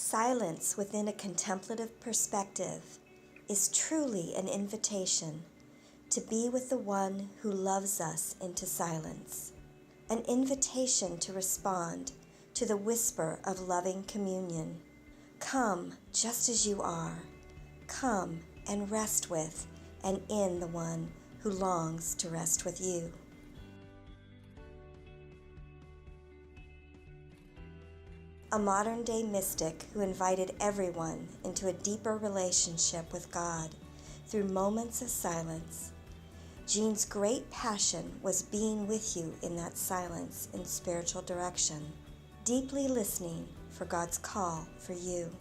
Silence within a contemplative perspective is truly an invitation to be with the one who loves us into silence, an invitation to respond to the whisper of loving communion. Come just as you are. Come and rest with and in the one who longs to rest with you. A modern-day mystic who invited everyone into a deeper relationship with God through moments of silence. Jean's great passion was being with you in that silence in spiritual direction, deeply listening for God's call for you.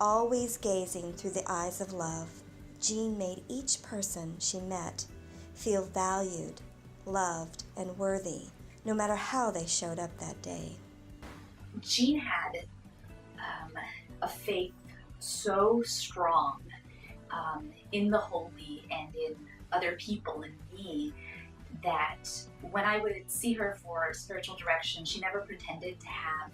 Always gazing through the eyes of love, Jean made each person she met feel valued, loved, and worthy, no matter how they showed up that day. Jean had a faith so strong in the holy and in other people and me that when I would see her for spiritual direction, she never pretended to have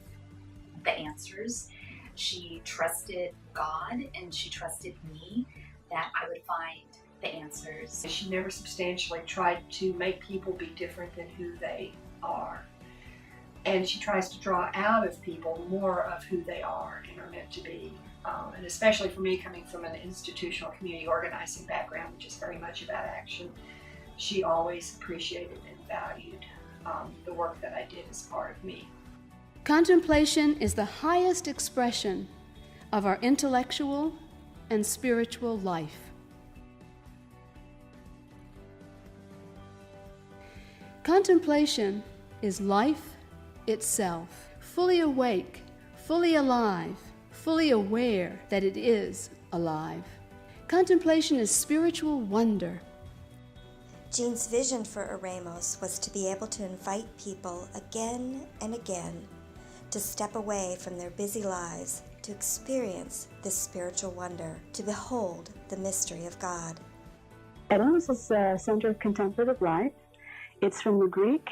the answers. She trusted God and she trusted me that I would find the answers. She never substantially tried to make people be different than who they are. And she tries to draw out of people more of who they are and are meant to be. And especially for me, coming from an institutional community organizing background, which is very much about action, she always appreciated and valued the work that I did as part of me. Contemplation is the highest expression of our intellectual and spiritual life. Contemplation is life itself, fully awake, fully alive, fully aware that it is alive. Contemplation is spiritual wonder. Jean's vision for Eremos was to be able to invite people again and again to step away from their busy lives to experience this spiritual wonder, to behold the mystery of God. Eremos is a center of contemplative life. It's from the Greek.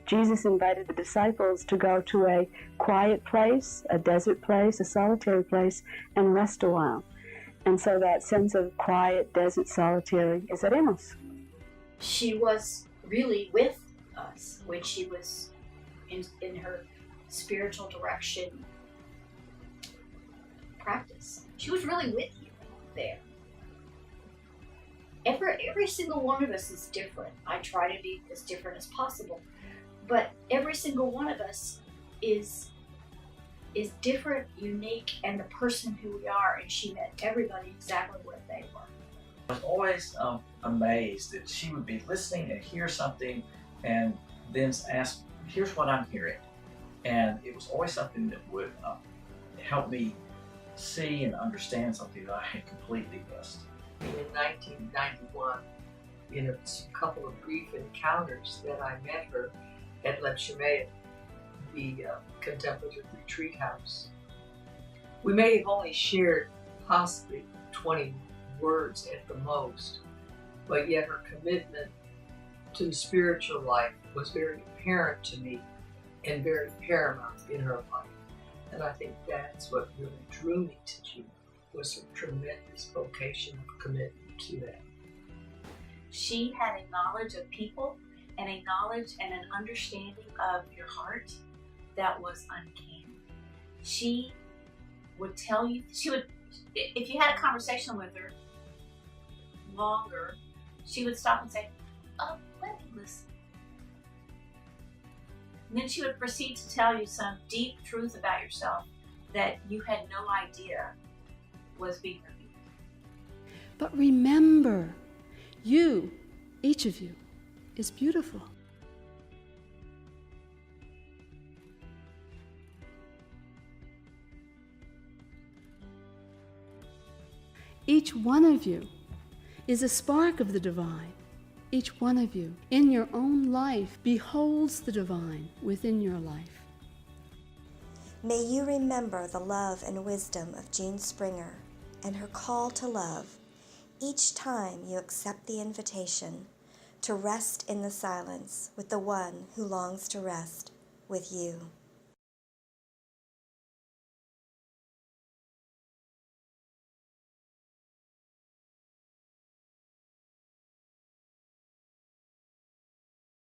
Jesus invited the disciples to go to a quiet place, a desert place, a solitary place, and rest a while. And so that sense of quiet, desert, solitary is Eremos. She was really with us when she was in her spiritual direction practice. She was really with you there. Every single one of us is different. I try to be as different as possible. But every single one of us is different, unique, and the person who we are, and she met everybody exactly what they were. I was always amazed that she would be listening and hear something and then ask, here's what I'm hearing. And it was always something that would help me see and understand something that I had completely missed. In 1991, in a couple of brief encounters that I met her at Lepshemea, the contemplative retreat house. We may have only shared possibly 20 words at the most, but yet her commitment to the spiritual life was very apparent to me and very paramount in her life. And I think that's what really drew me to Jean, was her tremendous vocation of commitment to that. She had a knowledge of people and a knowledge and an understanding of your heart that was uncanny. She would tell you, if you had a conversation with her longer, she would stop and say, oh, let me listen. And then she would proceed to tell you some deep truth about yourself that you had no idea was being revealed. But remember, you, each of you, is beautiful. Each one of you is a spark of the divine. Each one of you, in your own life, beholds the divine within your life. May you remember the love and wisdom of Jean Springer and her call to love each time you accept the invitation to rest in the silence with the one who longs to rest with you.